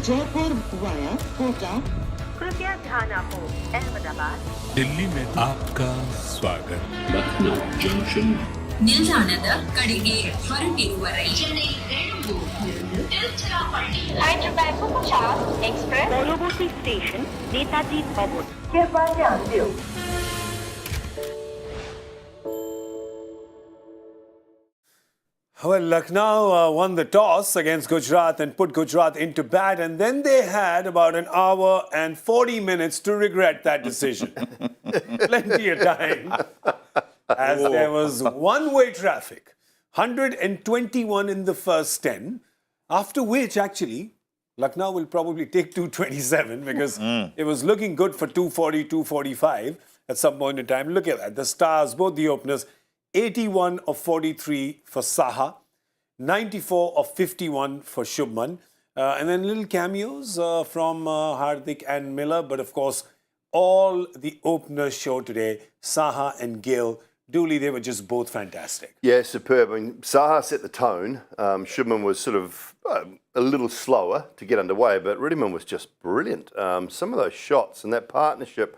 Jaipur via Kota. कृपया ध्यान आपको अहमदाबाद दिल्ली में आपका स्वागत Lucknow Junction. ನಿಲ್ದಾಣದ ಕಡೆಗೆ ಹೊರಟಿರುವ ರೈಲು एक्सप्रेस পরবর্তী স্টেশন নেতাজি ভবন कृपया ध्यान दियो Well, Lucknow won the toss against Gujarat and put Gujarat into bat, and then they had about an hour and 40 minutes to regret that decision. Plenty of time, as there was one-way traffic, 121 in the first 10, after which, actually, Lucknow will probably take 227 because it was looking good for 240, 245 at some point in time. Look at that. The stars, both the openers, 81 of 43 for Saha, 94 of 51 for Shubman, and then little cameos from Hardik and Miller. But of course, all the openers show today, Saha and Gill, Doull, they were just both fantastic. Yeah, superb. I mean, Saha set the tone. Shubman was sort of a little slower to get underway, but Wriddhiman was just brilliant. Some of those shots and that partnership,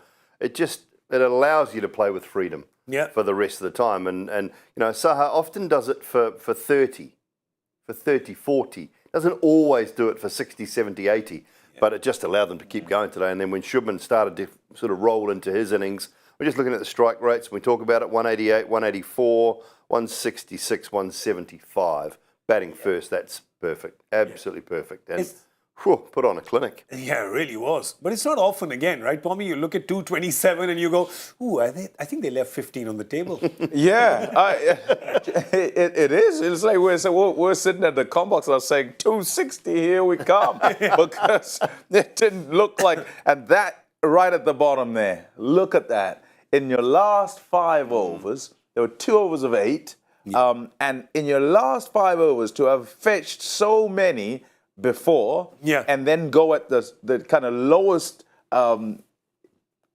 it allows you to play with freedom. Yeah. For the rest of the time. And you know, Saha often does it for 30, 40. Doesn't always do it for 60, 70, 80. Yeah. But it just allowed them to keep going today. And then when Shubman started to sort of roll into his innings, we're just looking at the strike rates. We talk about it, 188, 184, 166, 175. Batting first, that's perfect. Absolutely perfect. And put on a clinic. Yeah, it really was. But it's not often again, right, Pommie? You look at 227 and you go, ooh, I think they left 15 on the table. It is. It's like we're sitting at the combox and I was saying, 260, here we come. Because it didn't look like, and that right at the bottom there, look at that. In your last 5 overs, there were 2 overs of 8. And in your last 5 overs, to have fetched so many before and then go at the kind of lowest run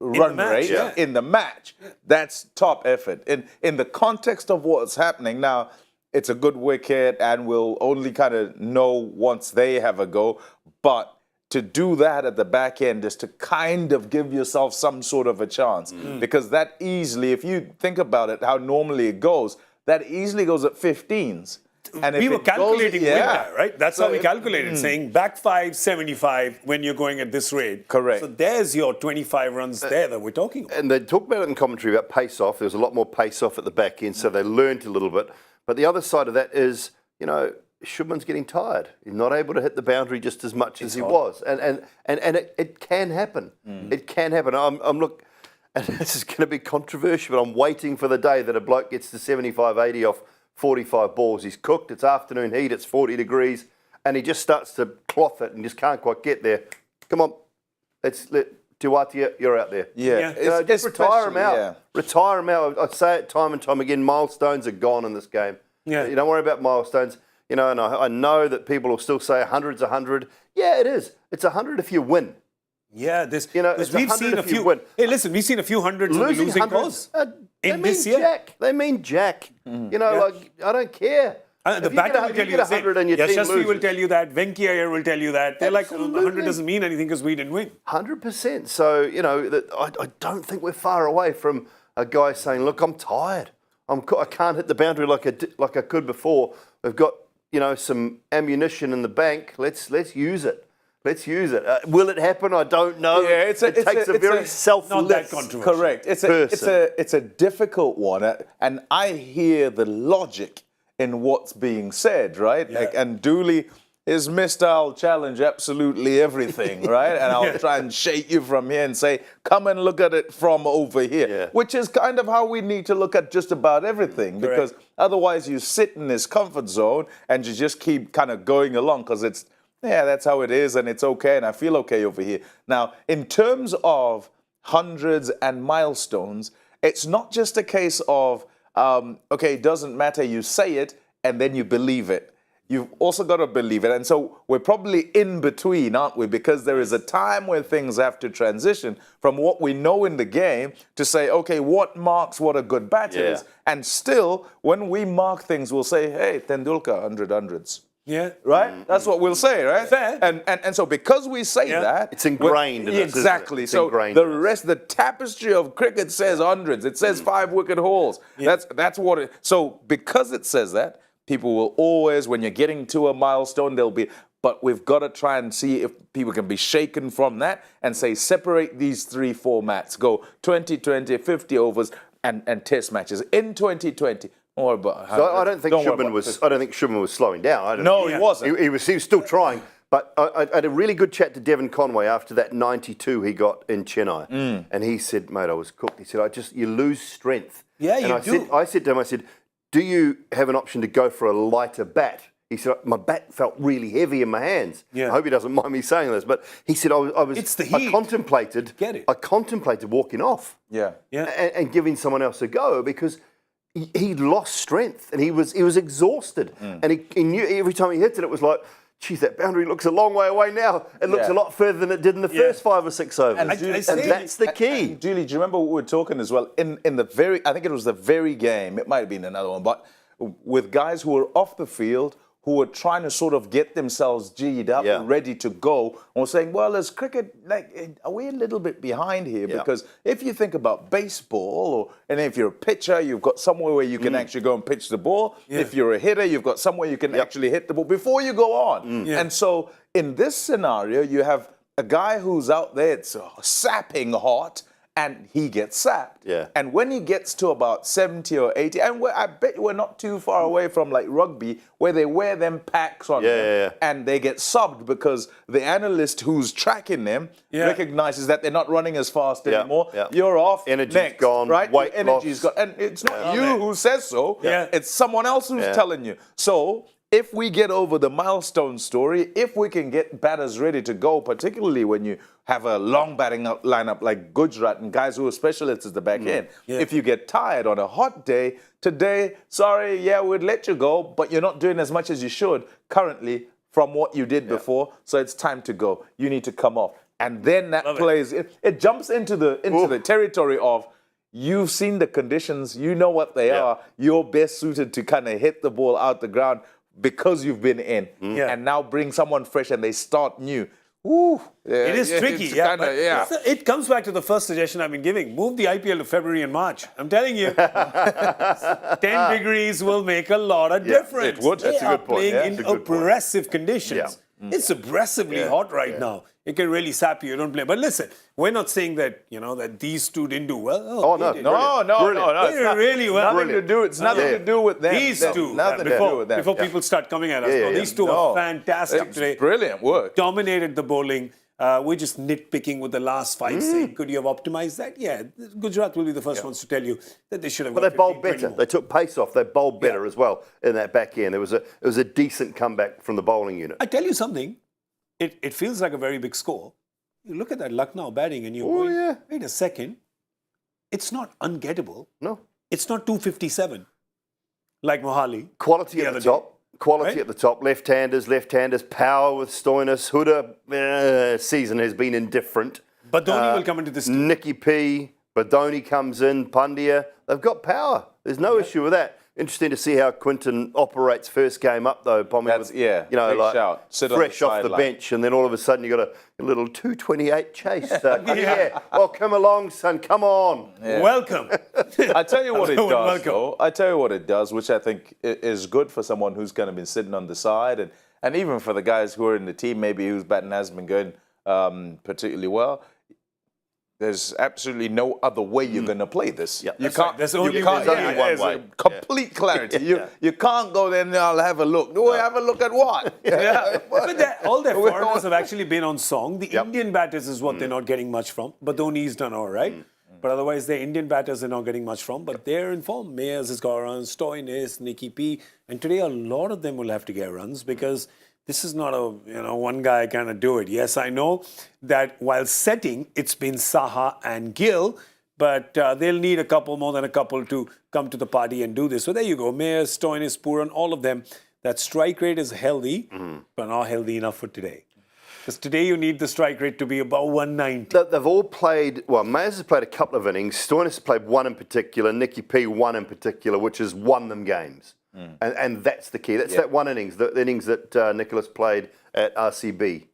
rate in the match, that's top effort. In the context of what's happening now, it's a good wicket and we'll only kind of know once they have a go. But to do that at the back end is to kind of give yourself some sort of a chance. Because that easily, if you think about it, how normally it goes, that easily goes at 15s. And we were calculating with that, right? That's how we calculated, saying back 5, 75 when you're going at this rate. Correct. So there's your 25 runs there that we're talking about. And they talk about it in commentary about pace-off. There's a lot more pace-off at the back end, so they learnt a little bit. But the other side of that is, you know, Shubman's getting tired. He's not able to hit the boundary just as much as he was. And it can happen. It can happen. I'm look, and this is going to be controversial, but I'm waiting for the day that a bloke gets to 75, 80 off 45 balls. He's cooked, it's afternoon heat, it's 40 degrees, and he just starts to cloth it and just can't quite get there. Come on, let's let Tiwatia, you're out there. Just retire him out. Retire him out. I say it time and time again, milestones are gone in this game. You don't worry about milestones. You know, and I know that people will still say 100's 100. Yeah, it is. It's 100 if you win. Yeah, we've seen a few. Hey, listen, we've seen a few hundreds of losing cause. They mean Jack. They mean Jack. You know, like, I don't care. The batter will tell you the same. Yashasvi will tell you that. Venki Iyer will tell you that. They're like, 100 doesn't mean anything because we didn't win. 100%. So, you know, I don't think we're far away from a guy saying, look, I'm tired. I can't hit the boundary like I could before. We've got, you know, some ammunition in the bank. Let's use it. Let's use it. Will it happen? I don't know. Yeah, it takes a very selfless. Not that controversial. Correct. It's a difficult one, and I hear the logic in what's being said, right? Yeah. Like, and Doull is Mr. I'll challenge absolutely everything, right? And I'll try and shake you from here and say, come and look at it from over here, which is kind of how we need to look at just about everything, because otherwise you sit in this comfort zone and you just keep kind of going along because it's. Yeah, that's how it is, and it's okay, and I feel okay over here. Now, in terms of hundreds and milestones, it's not just a case of, okay, it doesn't matter, you say it, and then you believe it. You've also got to believe it. And so we're probably in between, aren't we? Because there is a time where things have to transition from what we know in the game to say, okay, what marks what a good batter is? And still, when we mark things, we'll say, hey, Tendulkar, 100 hundreds. Yeah. Right? That's what we'll say, right? Fair. And so because we say that... It's ingrained in us, isn't it? Exactly. It's So ingrained the in us. rest, the tapestry of cricket says hundreds. It says 5-wicket hauls. That's what it... So because it says that, people will always, when you're getting to a milestone, they'll be... But we've got to try and see if people can be shaken from that and say, separate these 3 formats. Go 20-20, 50 overs and test matches. In 2020... Or about, So I don't think Shubman was slowing down. No, he wasn't. He was still trying. But I had a really good chat to Devon Conway after that 92 he got in Chennai, and he said, "Mate, I was cooked." He said, "You lose strength." Yeah, and you I do. I said to him, "Do you have an option to go for a lighter bat?" He said, "My bat felt really heavy in my hands." Yeah. I hope he doesn't mind me saying this, but he said, It's the heat. I contemplated walking off, Yeah. and giving someone else a go because he lost strength and he was exhausted, and he knew every time he hit it, it was like, geez, that boundary looks a long way away now. It looks a lot further than it did in the first 5 or 6 overs. And And that's the key. Julie, do you remember what we were talking as well? In the very, I think it was the very game, it might have been another one, but with guys who were off the field, who were trying to sort of get themselves G'd up and ready to go, and were saying, well, as cricket, are we a little bit behind here? Because if you think about baseball, and if you're a pitcher, you've got somewhere where you can actually go and pitch the ball. If you're a hitter, you've got somewhere you can actually hit the ball before you go on. And so in this scenario, you have a guy who's out there, it's sapping hot, and he gets sapped. Yeah. And when he gets to about 70 or 80, and I bet we're not too far away from like rugby, where they wear them packs on them, and they get subbed because the analyst who's tracking them recognizes that they're not running as fast anymore. You're off. Energy's next, gone, right? weight Energy's loss. gone. And it's not you who says so. Yeah. It's someone else who's telling you. So if we get over the milestone story, if we can get batters ready to go, particularly when you have a long batting lineup like Gujarat and guys who are specialists at the back end, if you get tired on a hot day, today, sorry, we'd let you go, but you're not doing as much as you should currently from what you did before, so it's time to go. You need to come off. And then that plays, it jumps into the territory of, you've seen the conditions, you know what they are, you're best suited to kind of hit the ball out the ground because you've been in. And now bring someone fresh and they start new. Ooh, It is tricky, Kinda, It comes back to the first suggestion I've been giving. Move the IPL to February and March. I'm telling you, 10 degrees will make a lot of difference. it would. They That's a are good point. playing Yeah, in that's a good point. oppressive conditions. It's oppressively hot right now. It can really sap you. You don't play. But listen, we're not saying that that these two didn't do well. Oh, no. they did. No. They did really well. Nothing to do. It's nothing to do with them. These two, Nothing to do with them. before people start coming at us, these two No. are fantastic It's today. brilliant work. Dominated the bowling. We're just nitpicking with the last 5, saying, could you have optimized that? Yeah, Gujarat will be the first ones to tell you that they should have. But they bowled better. They took pace off. They bowled better as well in that back end. It was a decent comeback from the bowling unit. I tell you something, it feels like a very big score. You look at that Lucknow batting and you wait a second, it's not ungettable. No. It's not 257 like Mohali. Quality at the top. Quality Right? at the top. Left-handers, power with Stoinis. Huda season has been indifferent. But Dhoni will come into this team. Nicky P, Badoni comes in, Pandya. They've got power. There's no issue with that. Interesting to see how Quinton operates first game up though, Pommie. That's, big shout. Sit on fresh the off the sideline. bench, and then all of a sudden you got a little 228 chase. Well, come along, son. Come on. Welcome. I tell you what it does, Welcome. though. I tell you what it does, which I think is good for someone who's kind of been sitting on the side, and even for the guys who are in the team, maybe whose batting hasn't been going particularly well. There's absolutely no other way you're going to play this. Yeah, you that's can't. right. There's only you can't, one way. there's One a way. complete clarity. You can't go there and I'll have a look. Do I have a look at what? But all their foreigners have actually been on song. The Indian batters is what they're not getting much from. But Dhoni's done all right. But otherwise, the Indian batters are not getting much from. But they're in form. Mayers has got runs, Stoinis, Nicky P. And today, a lot of them will have to get runs because this is not a one guy kind of do it. Yes, I know that while setting, it's been Saha and Gill, but they'll need a couple more than a couple to come to the party and do this. So there you go. Mayers, Stoinis, Puran, all of them. That strike rate is healthy, but not healthy enough for today. Because today you need the strike rate to be about 190. They've all played, Mayers has played a couple of innings. Stoinis has played one in particular. Nicky P one in particular, which has won them games. And that's the key. That's that one innings, the innings that Nicholas played at RCB.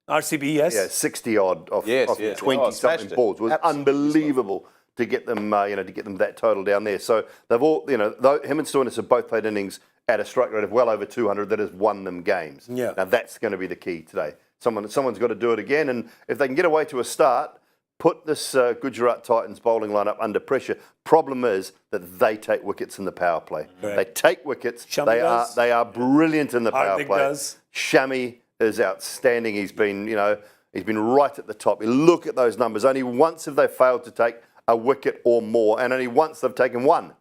RCB, yes. Yeah, 60 odd off 20 something balls was unbelievable to get them, to get them that total down there. So they've all, him and Stoinis have both played innings at a strike rate of well over 200 that has won them games. Yeah. Now that's going to be the key today. Someone's got to do it again, and if they can get away to a start, put this Gujarat Titans bowling lineup under pressure. Problem is that they take wickets in the power play. Correct. They take wickets. Shami They are brilliant in the power Hardik play. does. Shami is outstanding. He's been right at the top. You look at those numbers. Only once have they failed to take a wicket or more, and only once they've taken one.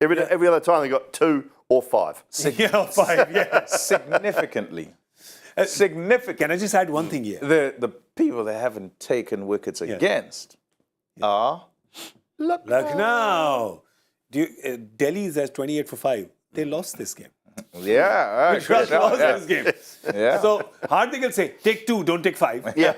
Every other time they got 2 or 5. Yeah, 5, yeah. Significantly. Significant. Can I just add one thing here? The people that haven't taken wickets against are Lucknow. Delhi's at 28 for 5. They lost this game. Yeah. Gujarat lost this game. Yeah. So Hardik will say, take 2, don't take 5. Yeah.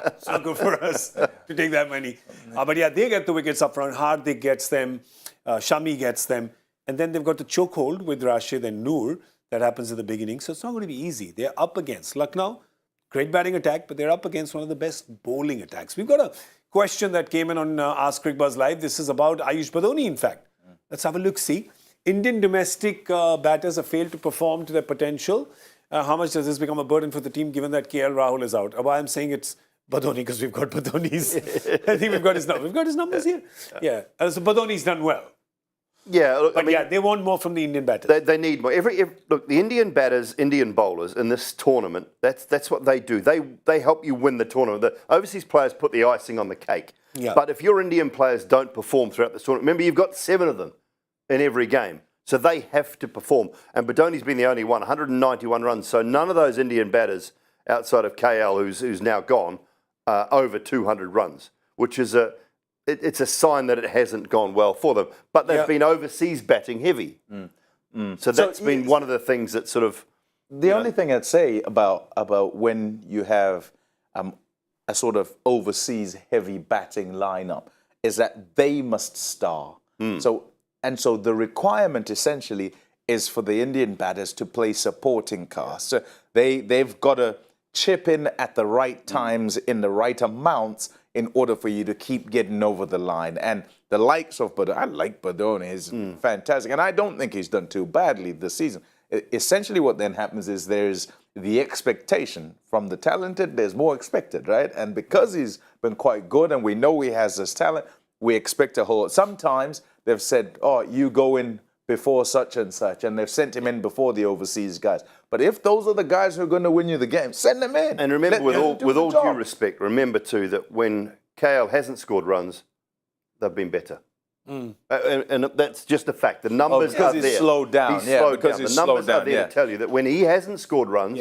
It's not good for us to take that many. But yeah, they get the wickets up front. Hardik gets them. Shami gets them. And then they've got the chokehold with Rashid and Noor. That happens at the beginning. So it's not going to be easy. They're up against Lucknow. Great batting attack, but they're up against one of the best bowling attacks. We've got a question that came in on Ask Cricbuzz Live. This is about Ayush Badoni, in fact. Let's have a look-see. Indian domestic batters have failed to perform to their potential. How much does this become a burden for the team given that KL Rahul is out? Why I'm saying it's Badoni because we've got Badoni's. I think we've got his numbers. We've got his numbers here. Yeah. So Badoni's done well. Yeah, look, But they want more from the Indian batters. They need more. Look, the Indian batters, Indian bowlers in this tournament, that's what they do. They help you win the tournament. The overseas players put the icing on the cake. Yeah. But if your Indian players don't perform throughout this tournament, remember you've got 7 of them in every game. So they have to perform. And Badoni's been the only one, 191 runs. So none of those Indian batters outside of KL, who's now gone, over 200 runs, which is it's a sign that it hasn't gone well for them. But they've been overseas batting heavy. So that's been one of the things that sort of... The only thing I'd say about when you have a sort of overseas heavy batting lineup is that they must star. So the requirement essentially is for the Indian batters to play supporting cast. So they've got to chip in at the right times in the right amounts in order for you to keep getting over the line. And the likes of Badoni, I like Badoni, he's fantastic. And I don't think he's done too badly this season. Essentially what then happens is there's the expectation from the talented, there's more expected, right? And because he's been quite good and we know he has this talent, we expect a whole... Sometimes they've said, oh, you go in before such and such, and they've sent him in before the overseas guys. But if those are the guys who are going to win you the game, send them in. And remember, with all due respect, remember too that when KL hasn't scored runs, they've been better. And that's just a fact. The numbers are there. Because he's slowed down. He's slowed down. The numbers are there to tell you that when he hasn't scored runs,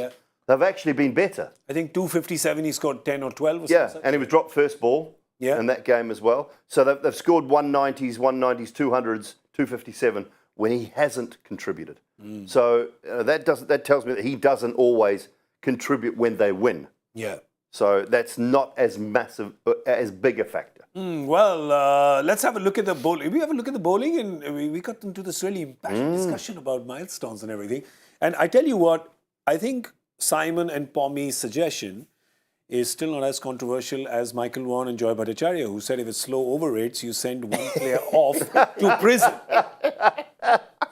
they've actually been better. I think 257, he scored 10 or 12 or something. And he was dropped first ball in that game as well. So they've scored 190s, 200s, 257 when he hasn't contributed. So that tells me that he doesn't always contribute when they win. Yeah. So that's not as massive, as big a factor. Well, let's have a look at the bowling. We have a look at the bowling, and we got into this really passionate discussion about milestones and everything. And I tell you what, I think Simon and Pommie's suggestion is still not as controversial as Michael Vaughan and Joy Bhattacharya, who said if it's slow over rates, you send one player off to prison.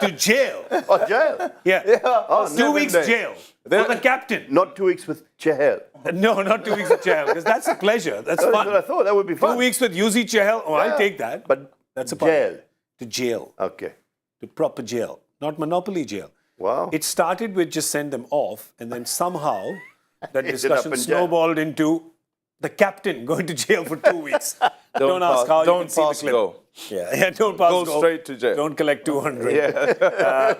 To jail. Oh, jail? Yeah. Oh, 2 weeks jail. For the captain. Not 2 weeks with Chahal. No, not 2 weeks with Chahal, because that's a pleasure. That's fun. That's what I thought. That would be fun. 2 weeks with Yuzi Chahal. Oh, I'll take that. But that's a jail. To jail. Okay. To proper jail. Not monopoly jail. Wow. It started with just send them off, and then somehow that discussion in snowballed into the captain going to jail for 2 weeks. Don't ask how. Don't you can see the pass clip. go. Yeah, don't pass Go straight to jail. Don't collect 200.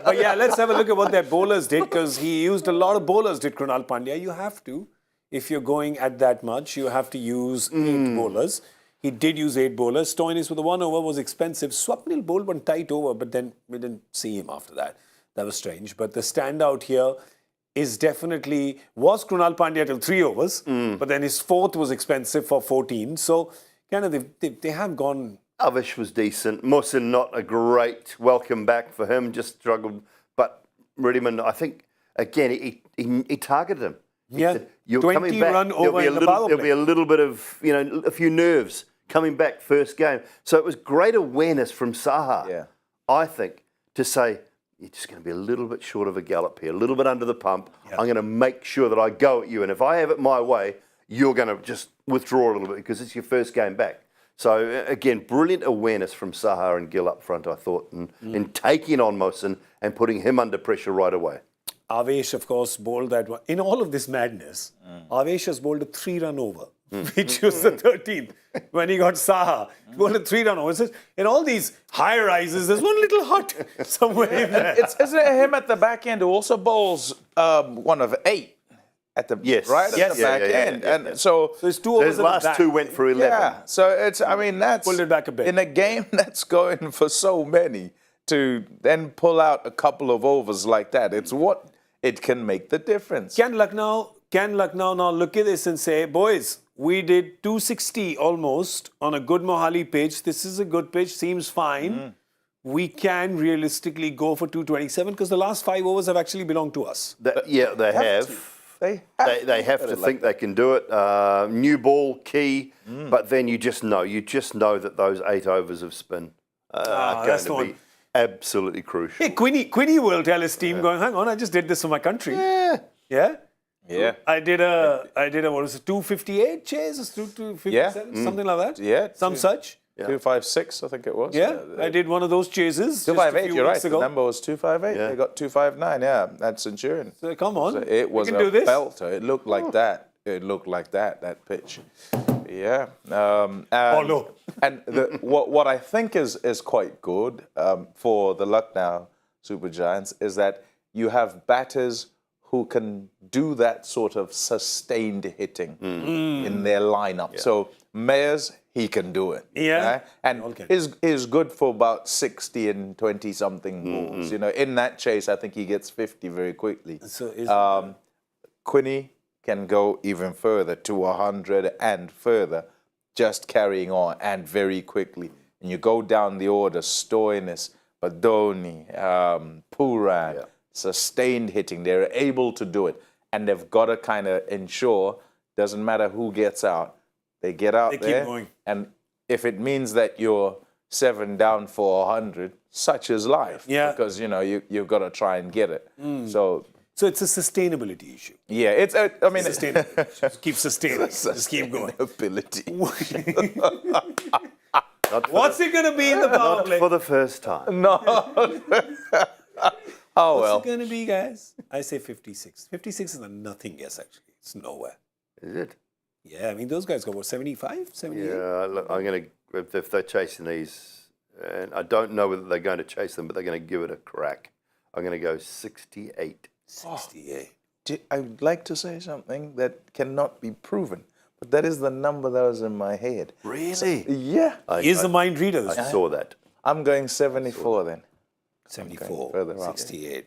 But yeah, let's have a look at what their bowlers did, because he used a lot of bowlers, did Krunal Pandya. You have to, if you're going at that much, you have to use 8 bowlers. He did use 8 bowlers. Stoinis with the 1 over was expensive. Swapnil bowled one tight over, but then we didn't see him after that. That was strange. But the standout here is definitely, was Krunal Pandya till 3 overs, but then his 4th was expensive for 14. So kind of they have gone Avish was decent. Mohsin, not a great welcome back for him, just struggled. But Wriddhiman, I think, again, he targeted him. He said, you're 20 coming back. run over in the power There'll be play. a little bit of, a few nerves coming back first game. So it was great awareness from Saha, I think, to say, you're just going to be a little bit short of a gallop here, a little bit under the pump. I'm going to make sure that I go at you. And if I have it my way, you're going to just withdraw a little bit because it's your first game back. So, again, brilliant awareness from Saha and Gill up front, I thought, in taking on Mohsin and putting him under pressure right away. Avesh, of course, bowled that one. In all of this madness, Avesh has bowled a 3-run over, which was the 13th when he got Saha. He bowled a 3-run over. In all these high rises, there's one little hut somewhere in there. Isn't it him at the back end who also bowls one of 8? At the right at the back end, and so there's 2 overs. His last 2 went for 11. Yeah, so it's that's pulled it back a bit in a game that's going for so many to then pull out a couple of overs like that. It's what it can make the difference. Can Lucknow now look at this and say, boys, we did 260 almost on a good Mohali pitch. This is a good pitch, seems fine. We can realistically go for 227 because the last 5 overs have actually belonged to us. They have. They have to think they can do it. New ball, key, but then you just know that those 8 overs of spin are going to be absolutely crucial. Hey, Quinny will tell his team, going, hang on, I just did this for my country. Yeah. I did a what was it, 258 chase, 257, something like that. Yeah, some such. 256, I think it was. Yeah, I did one of those chases. 258, you're right. Ago. The number was 258. They got 259. Yeah, at Centurion. So come on, so it was a belter. It looked like that. It looked like that pitch. Yeah. No. And what I think is quite good for the Lucknow Super Giants is that you have batters who can do that sort of sustained hitting in their lineup. So Mayers, he can do it. Yeah. And is good for about 60 and 20-something balls. In that chase, I think he gets 50 very quickly. So Quinny can go even further to 100 and further, just carrying on and very quickly. And you go down the order, Stoinis, Badoni, Puran, sustained hitting. They're able to do it. And they've got to kind of ensure, doesn't matter who gets out, they get out there. Keep going. And if it means that you're 7 down for 100, such is life. Yeah. Because, you've got to try and get it. So it's a sustainability issue. Yeah, it's. Sustainability. Just keep sustaining. Just keep going. Ability. What's it going to be in the power Not play? for the first time. No. Oh, well. What's it going to be, guys? I say 56. 56 is a nothing guess, actually. It's nowhere. Is it? Yeah, I mean, those guys got, what, 75, 78? Yeah, look, I'm going to, if they're chasing these, and I don't know whether they're going to chase them, but they're going to give it a crack. I'm going to go 68. 68. I would like to say something that cannot be proven, but that is the number that was in my head. Really? Yeah. He's the mind reader. I saw that. I'm going 74 then. 74, further up. 68.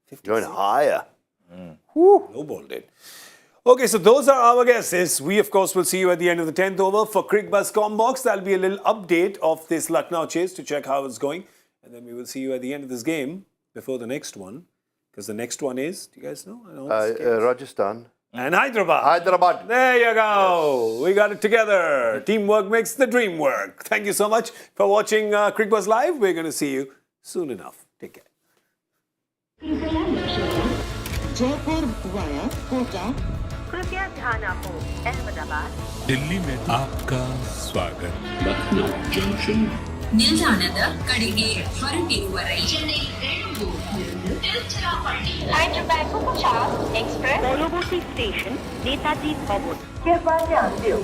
56. Going higher. No ball did. Okay, so those are our guesses. We, of course, will see you at the end of the 10th over for Cricbuzz Combox. That'll be a little update of this Lucknow chase to check how it's going. And then we will see you at the end of this game before the next one. Because the next one is, do you guys know? Rajasthan. And Hyderabad. Hyderabad. There you go. Yes. We got it together. Teamwork makes the dream work. Thank you so much for watching Cricbuzz Live. We're going to see you soon enough. Take care. Jaipur via Kota. कृपया ध्यान आपको अहमदाबाद दिल्ली में आपका स्वागत Lucknow Junction. ನಿಲ್ದಾಣದ ಕಡೆಗೆ ಹೊರಟಿರುವರೈ Chennai Hyderabad Express পরবর্তী station Netaji ভবন कृपया ध्यान दो